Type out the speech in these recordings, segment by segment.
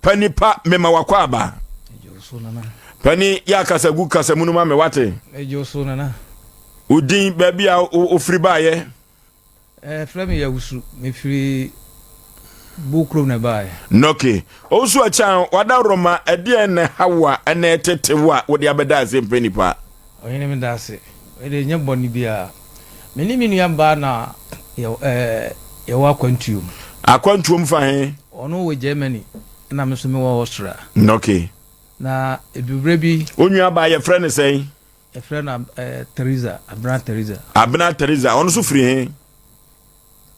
panipa mema wakwaba pani ya kasa gu kasa munu ma me wate ejoso nana udin baby a ofiri baaye frame ya wusu me firi bukro na baaye noke osu a chan wada roma ede na hawa na etetewa wodi abeda asem panipa oyene me dase ede nya boni bia meni minu ya ba na ya wa akwantuom fa he ono we Germany na me so me wo Austria noke na edubre bi onua ba ye friend say e friend na Teresa abna Teresa ono so free he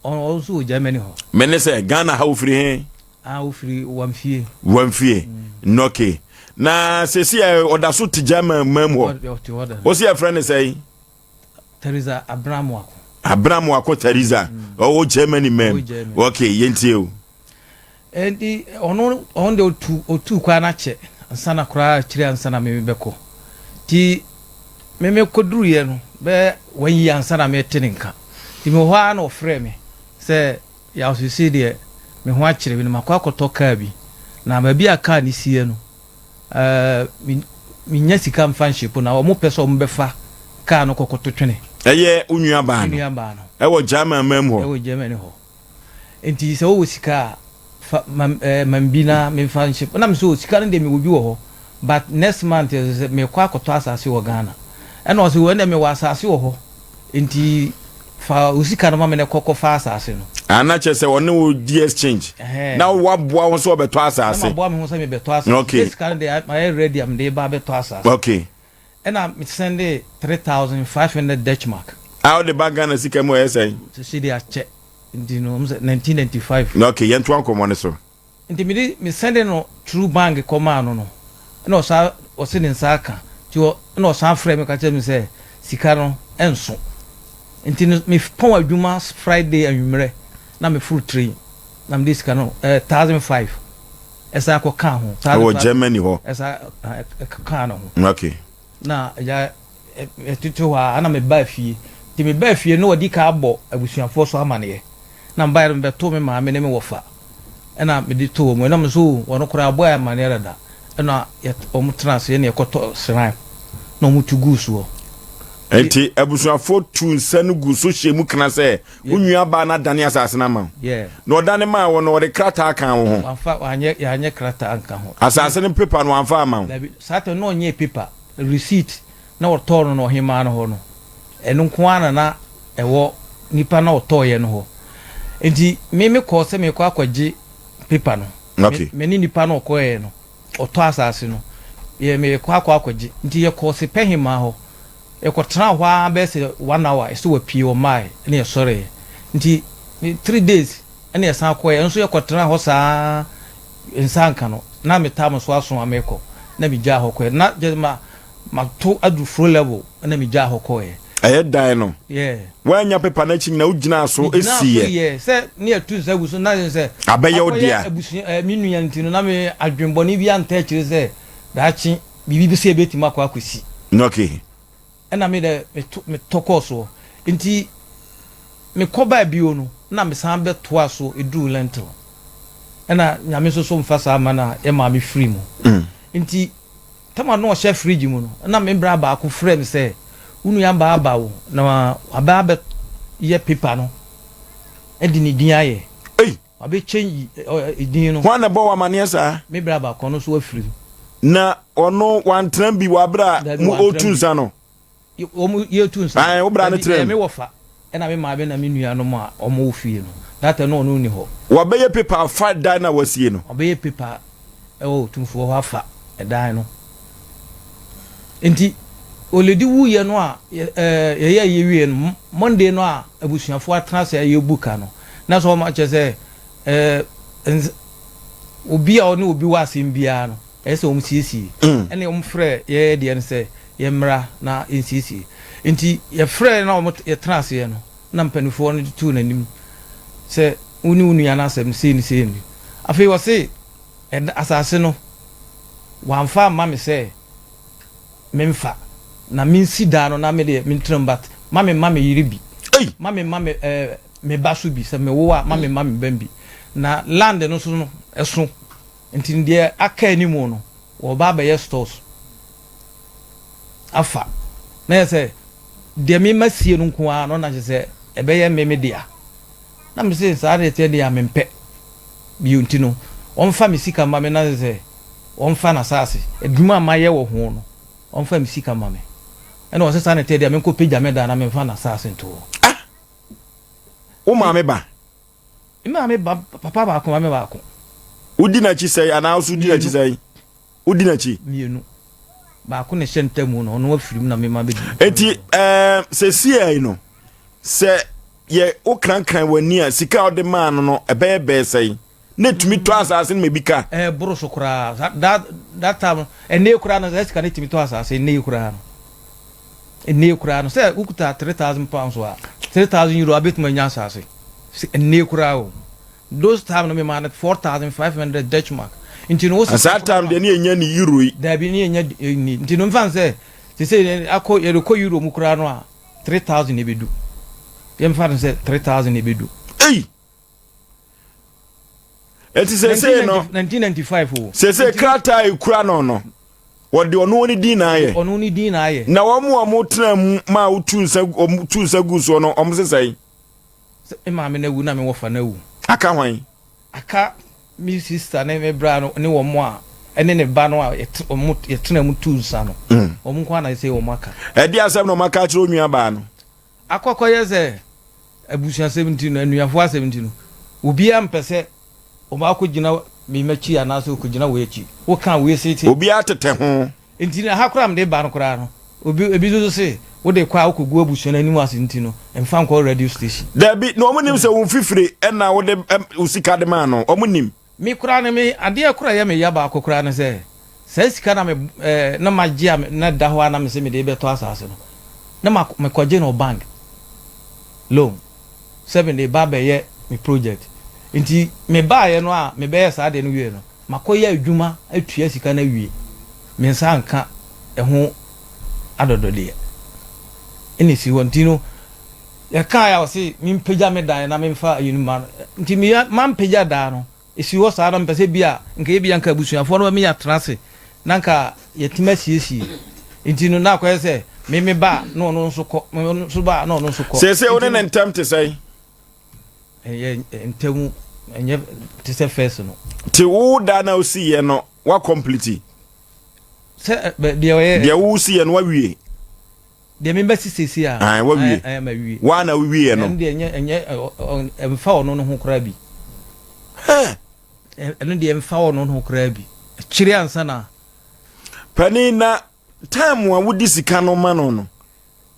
ono so Germany ho mene say Ghana ha ofri he ofri wamfie noke na sesi oda so ti German mam ho o se friend say Teresa Abraham wako Teresa o Germany mem okay yentie o endi ono on de otu kwa na che ansana kura chiri ansana me beko ti me koduru ye no be wanyi ansana me teninka ti me ho ana ofre me se ya osisi de me ho achire bi no makwa kotoka bi na ba bi aka ni sie no mi nya sika mfanship na o mo pese o mbefa ka no kokototwene eye unua ba no ewo German mem ho ewo Germany ho enti se o sika mambina me fanship na me so sika nde me wobi wo ho but next month me kwa akoto asase wo Ghana e no so we na me wa asase wo ho enti fa usika no ma me ne kokko fa asase no ana che se woni wo di exchange na wo aboa wo so beto asase na aboa me ho so me beto asase sika nde my ready am de ba beto asase okay and I send 3,500 Dutch mark how the bag Ghana sika mo say to see the check you know 1995 okay yentu anko ne so nti me send no through bank come no no sa o se nsaka ti o no sa frame me ka tell me say sika no enso nti me pon adwuma Friday anwumre na me full train na me sika no 1,500 esa ko kan ho o Germany ho esa kan no okay na ya etutu wa ana me ba fie ti me ba fie no wadi ka abo abusuafo so amane na mba ya mbeto me ma me ne me wofa ena me di to mo na me so wono kura abo ya mane rada ena o mu trans ye ne ekoto sran na o mu tugu so enti abusuafo tu nsanu gu so hyemu kana se onua ba na dane asase na ma na odane ma wono de krata kan wo ho amfa ya anye krata anka ho asase ne paper no amfa ma sata no nye paper receipt na otono no hima no ho no enu nkoana na ewo nipa na otoye no ho enti me ko se me ko akwaje paper no okay me ni nipa na okoye no oto asase no ye me ko akwaje enti ye ko se pehima ho e ko tra hwa be se 1 hour e so wapie o mai na ye sore enti 3 days ene ye san akoye enso ye ko tra ho saa ensanka no na me tam so aso ameko na mi ja ho ko na je ma to adu flow level na mi ja ho ko aye dan no wanya pepa na chim na ugina so esie se ne atu sagu so na se abaye odia minu ya ntino na me adwembo ni bia nta chire se daachi bibi bi se betima kwa akwisi okay na me de me toko so nti me koba bio no na me san be to aso edu lentil na nyame so mfasa mana e ma me free mu nti tama no chef fridge mu no na me bra ba ko frame se unu ya ba ba wo na aba ye paper no e di ni din aye abi change din no wana bo wa mane sa me bra ba ko no so afiri na ono wan tran bi wa bra mu otunsa no o mu ye otunsa ai wo bra na tran me wofa e na me ma be na me nua no ma o mo ofie no that no no ni ho wa be ye paper fa dan na wasie no obe ye paper e o tumfo ho afa e dan no enti oledi wu ye no a ye wie no Monday no a abusuafo atrase ye buka no na so ma che se obi a ono obi wase mbia no ese o msisi ene o mfre ye de ne se ye mra na nsisi enti ye frɛ na o ye trase ye no na mpanifo no tu nanim se unu ya na asem se ni afei wo se asase no wamfa ma me se memfa na minsi da no na me de mintrembat mame yiribi mame me basu bi se me wo a mame bambi na land no so no eso nti de aka animu no wo ba be stores afa na say de me masie no nko a no na se ebe ye me dia na me say sa de te dia me mpe bi unti no onfa me sika ma me na se onfa na sase eduma ma ye wo ho no onfa me sika ma me ena wo se sa na te dia me ko page me da na me fa na sase nto o ma me ba papa ba ko ma me ba ko udi na chi sei ana osu di na chi sei udi na chi mienu ba ko ne hyentamu no no afirim na me ma be eti se sie no se ye o krankran wani a sika ode man no ebe sei na tumi to asase me bika buru so kura that time ne kura no se sika ne tumi to asase ne kura no se ukuta 3000 pounds wa 3000 euro abetuma nya asase ne kura o those time no me man 4500 Dutch mark into no that time de ne nya ni euro da bi ne nya ni into no fan se akọ yereko euro mu kura no a 3000 e bedu yem fan se 3000 e bedu eti se no 1995 o se krata e kura no wode ono ni din na ye na wo mo tena ma utunsa guso no omsesai e ma me na wu na me wo fa na wu aka hwan aka mi sister na me bra no ne wo mo a ene ne ba no a ye tena mu tunsa no o mu kwa na se wo maka e dia asem no maka kire onua ba no akọkọ ye se abusuan 17 no anuafo 17 no obi am pese o ma ko gina mi machi ana so ko gina we chi wo kan we seti obi atete ho enti na hakura m de ba no kura no obi zo se wo de kwa ko gu abusuan anim asenti no emfa nko radio station da bi no omunim se wo fifire na wo de usika de man no omunim mi kura ne mi ade kura ye me ya ba akokura ne se sika na me na magia na da ho ana me se me de be to asase no na me kwaje no bank loan 7 day ba be ye mi project nti me ba ye no a me be sa de no wie no makoye adwuma atua sika na wie me nsa nka ho adodode eni si wonti no ya ka ya si mi mpega me dan na me mfa yinuma nti mi ma mpega da no esi wo sa na mpese bia nka bia nka busuafo no me ya trase na nka yetima siesie nti no na kwaye se me ba no nso ko nso ba no nso ko se one na ntam te sai ntemu enye te se first no ti wo da na osi ye no wa complete se de wo si ye no wa wie de me ba sisi a wa wie ma wie wa na wie no de enye emfa ono no ho kra bi eno de emfa ono no ho kra bi kire ansa na pani na time wa wudi sika no ma no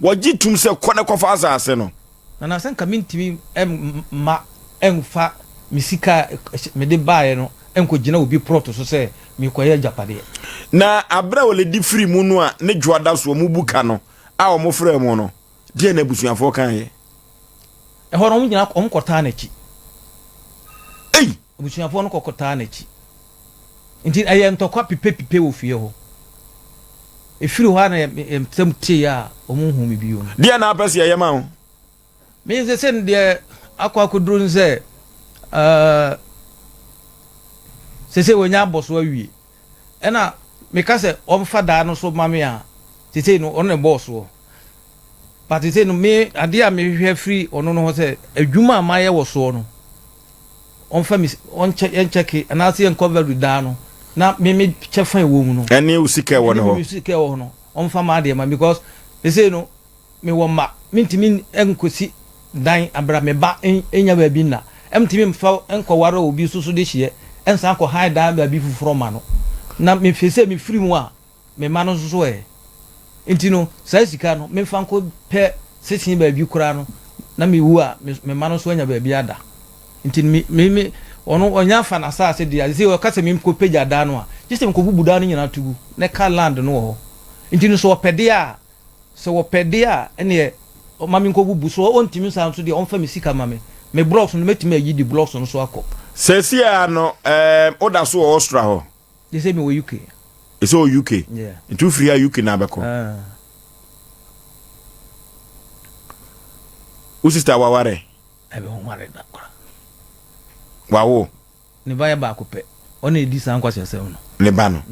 waji tum se kone kofa asase no na sen ka mintimi ma emfa misika me de bae no enko gina obi proto so se mi koye japade na abra wole di free mu no a ne dwoada so mu buka no a o mo frɛ mu no de na busuafo kan ye e ho no mu gina om kota na chi busuafo no kokota na chi nti aye ntokwa pipe wo fie ho e firi ho na em tie ya o mu hu mi bi o de na apese ye ma ho me se sen de akwa kodrun se sese wonya boso awie ena meka se omfa da no so mame a tete no on ne boso but tete no me ade a me hwe free ono no ho se adwuma amaye wo so no omfa mi on check na se en cover da no na me chefa e wo mu no ene usika wo no usika wo no omfa ma de ma because tete no me wo ma mintimi enkosi dan abra me ba enya ba bi na emtimi mfa enko wara obi susu de hie ensa ko high da ba bi fufuro ma no na me fese me free mu a me ma no susu enti no sai sika no me mfa nko pe sesin ba bi kura no na me wu a me ma no so anya ba bi ada enti me ono onya fa na sa se dia se o ka se me ko peja da no a jise me ko bubu da no nyina tugu ne ka land no ho enti no so opede a ene o mami ko bubu so on timi sa so de on fa me sika mame me blocks no metime yi di blocks no so akọ sesia no oda so Austria ho they say me wo UK it's all UK yeah into free UK na beko o sister waware ebe ho mare da kwa wawo ne baya ba ko pe ona edi san kwase asem no ne ba no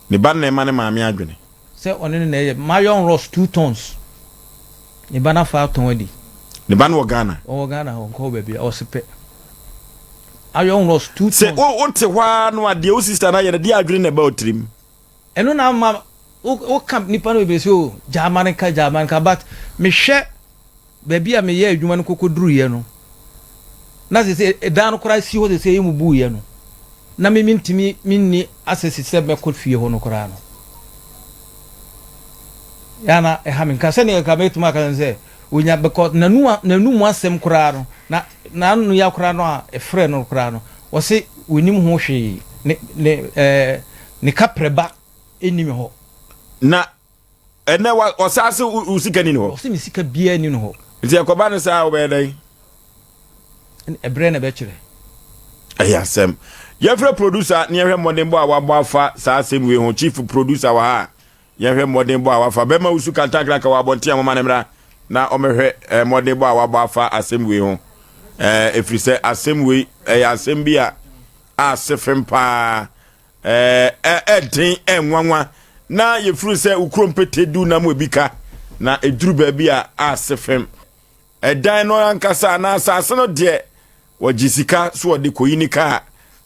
ne ba na ma ne maame adwene se one ne na mayon ross 2 tons ne ba na 5 ton adi ne ba no wo Ghana ho ko ba bia o sepe ayon ross 2 tons se o te hwa no ade o sister na ye de adwene na ba otrim eno na ma o camp nipa no be se o German ka but me hwe ba bia me ye adwuma no kokoduru ye no na se dan no kora si ho se yemu bu ye no na me mintimi minni asesi se me kod fie ho no kora no yana ha min ka se ne ka metuma ka se onya because nanu mu asem kora no na anu ya kora no a efre no kora no wo se onim ho hwe ne kapreba enim ho na ene wa osase usika ni no wo se mi sika bia ni no ho nti akoba no sa wo be dai ebre na be kire ASEM yefre producer ne yehwe modern bo a wabo afa sa ASEM we ho chief producer wa ha yehwe modern bo a wafa be ma usu kantakra ka wabontia mo manemra na omehwe modern bo a wabo afa ASEM we ho efri se ASEM we ASEM bia asefem pa edin enwanwa na yefru se ukrompete du na mo ebika na eduru ba bia asefem edan no ankasa na asase no de wajisika so de koyinika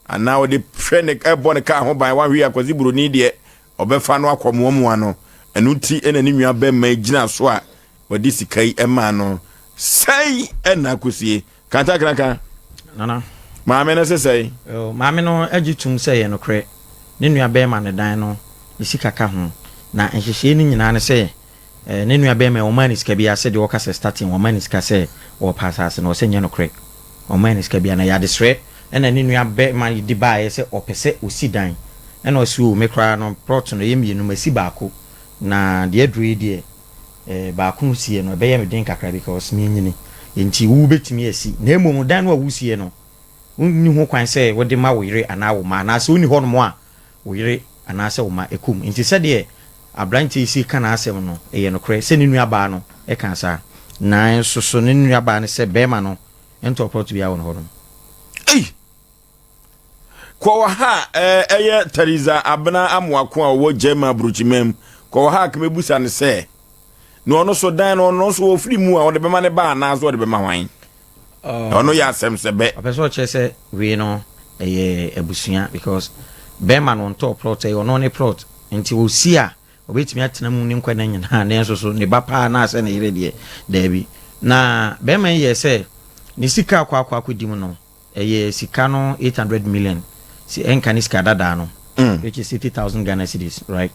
ana wo de hwe ebone ka ho ban wa hwe akozi buroni de obefa no akomomu ano enuti enani nwa be ma gina so a wadi sikai ema no sai ena kosie kanta kraka nana maame no sesai maame no agitum sei ye no kre ne nua be ma ne dan no isika ka ho na enhehye ni nyina ne sei ne nua be ma omanis ka bia se de wo ka se starting omanis ka se wo pasas no se nye no kre omanis ka bia na ya desre ena ne nua be ma di ba ye se opese osidan ena osu me kra no plot no ye mienu masi baako na de adru de baako sie no be ye me den kakra because me nyini enti wu betimi asi na emom dan no a wusie no unni ho kwan se wo de ma wo yire ana wo ma na se unni ho no mo a wo yire ana se wo ma ekum enti se de abranti isi kana asem no eye no kre se ne nua ba no e kan sa na so ne nua ba ne se be ma no ento plot bia wo no ho no kwa ha eye Teresa abna amwako a wo jema bruchimem kwa ha kemebusa ne se no ono so dan no ono so ofri mu a wo de bema ne ba na so wo de bema hwan ono ya asem se be apeso che se we no eye ebusua because be ma no nto plot e ono ne plot nti wo si a obetimi atena mu ne nkwa na nyina na enso so ne ba pa na ase na ire de dabi na be ma ye se ni sika akwa dimu no eye sika no 800 million si enkanis dada no which is 60,000 Ghana cedis right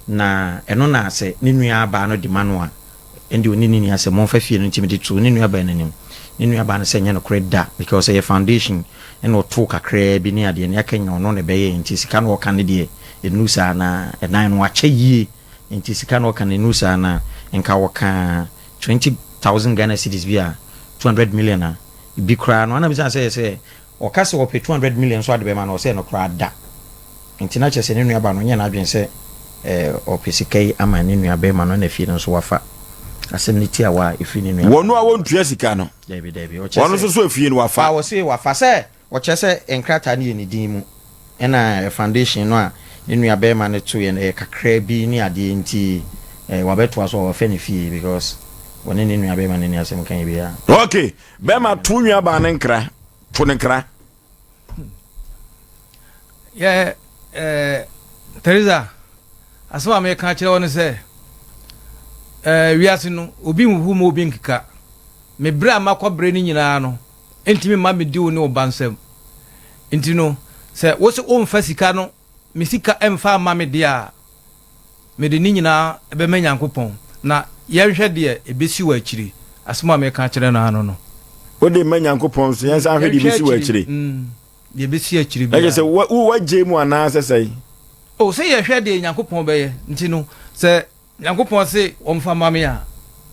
na eno na ase ni nua ba no di manual endi oni ni ase mo fa fie no ntimi tu ni nua ba nanim ni nua ba no se nya no credit because a foundation eno to kakra bi ni ade ne akanya ono ne be ye nti sika no kan de enusa na enan no ache yie nti sika no kan enusa na enka woka 20,000 Ghana cedis bia 200 million na bi kra no na bi say o kase wo pe 200 million so ade be ma no say no kra da nti na chese ne nua ba no nya na adwen se o pe sikai ama ne nua be ma no na fie no so wafa asem ni tia wa efi ne nua wono a wontua sika no dabi o chese wono so efie no wafa wo say wafa se o chese enkrata ne ni din mu ena foundation no a ne nua be ma ne to ye kakra bi ni ade nti wabeto aso wo fa ne fie because woni ne nua be ma ne asem kan bi ya okay be ma to nua ba ne nkra to ne nkra yeah Teresa aswa me ka kire woni se wiase no obi hu mo obi nkika me bra makobre ni nyina no entimi ma me di woni obansam enti no se wo se o mfa sika no me sika emfa ma me dia me de ni nyina ebe ma Nyankopon na yehwe de ebesi wa akiri aswa me ka kire na no o de ma Nyankopon so yansa hwe de ebesi wa akiri de ebesi akiri bi ege se wo waje mu ana sesai o se yehwe de Nyankopon be ye enti no se Nyankopon se omfa mame a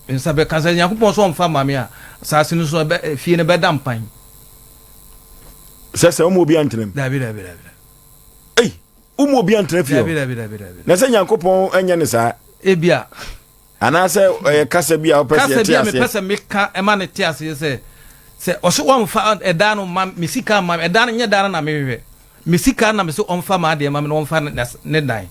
nsa be kansa Nyankopon so omfa mame a asase no so be fie ne be dampan sese omo obi antrenem dabi omo obi antrem fie dabi na se Nyankopon anya ne sa ebia ana se kasa bia opese kasa bia me pese me ka e ma ne ti ase se se oso wonfa eda no ma mesika ma eda no nye da na mehwe mesika na me so onfa ma de ma me no onfa ne dan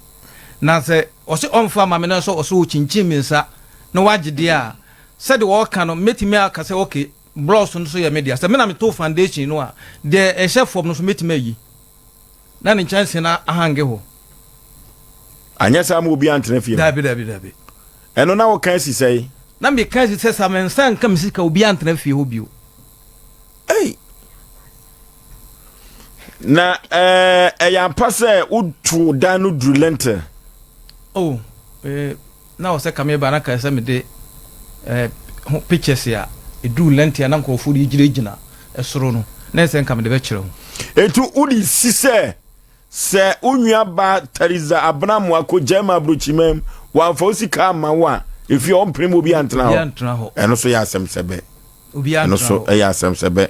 na se oso onfa ma me no so oso chinchin mi nsa na wagide a se de wo ka no metimi aka se okay bros no so ye media se me na me to foundation no a de e chef no so metimi ayi na ne chance na ahange ho anya sa mo obi antena fie dabi eno na wo kan si sei na me kan si se sa men san ka mesika obi antena fie ho bio ei na ya pase utu danu drulente oh na wose kame ba na ka se me de pictures ya edu lente na nko fu di gina esoro no na se nka me de be kire ho etu udi sise se unua ba tariza abramu akojema bruchimem wa fosi ka ma wa if you on primo bi antna ho eno so ya asem sebe obi antna eno so ya asem sebe